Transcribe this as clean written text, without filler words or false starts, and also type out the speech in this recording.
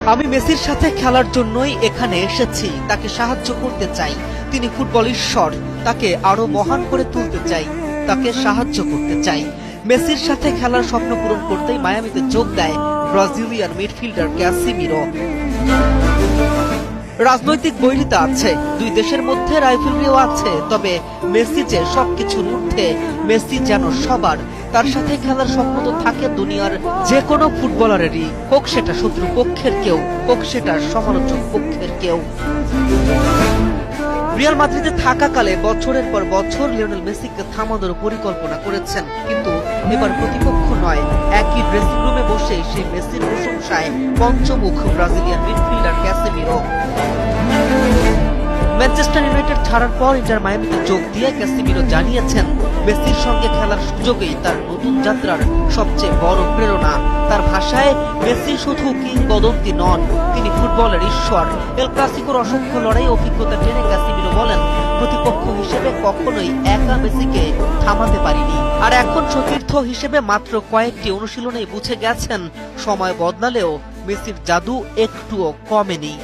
আমি মেসির সাথে খেলার জন্যই এখানে এসেছি, তাকে সাহায্য করতে চাই। তিনি ফুটবল ঈশ্বর, তাকে আরো মহান করে তুলতে চাই, তাকে সাহায্য করতে চাই। মেসির সাথে খেলার স্বপ্ন পূরণ করতেই মায়ামিতে যোগ দেয় ব্রাজিলিয়ান মিডফিল্ডার ক্যাসিমিরো। রাজনৈতিক বৈরিতা আছে, দুই দেশের মধ্যে রাইভেলরিও আছে, তবে মেসি যে সবকিছুর ঊর্ধ্বে, মেসি যেন সবার। তার সাথে খেলার স্বপ্ন তো থাকে দুনিয়ার যে কোনো ফুটবলারেরই, হোক সেটা শত্রু পক্ষের কেউ, হোক সেটা সমালোচক পক্ষের কেউ। রিয়াল মাদ্রিদে থাকাকালে বছরের পর বছর লিওনেল মেসিকে থামানোর পরিকল্পনা করেছেন, কিন্তু এবার প্রতিপক্ষ নয়, একই ড্রেসিং রুমে বসে সেই মেসির প্রশংসায় পঞ্চমুখ Brazilian midfielder Casemiro. Manchester United ছাড়ার পর ইন্টার মায়ামিতে যোগ দিয়ে ক্যাসেমিরো জানিয়েছেন, মেসির সঙ্গে খেলার সুযোগেই তার নতুন যাত্রার সবচেয়ে বড় প্রেরণা। তার ভাষায়, মেসি শুধু কিংবদন্তি নন, তিনি ফুটবলের ঈশ্বর। এল ক্লাসিকোর অসংখ্য লড়াই অভিজ্ঞতা টেনে ক্যাসেমিরো বলেন, প্রতিপক্ষ হিসেবে কখনোই একা মেসিকে থামাতে পারিনি, আর এখন সতীর্থ হিসেবে মাত্র কয়েকটি অনুশীলনেই বুঝে গেছেন, সময় বদলালেও মেসির জাদু একটুও কমেনি।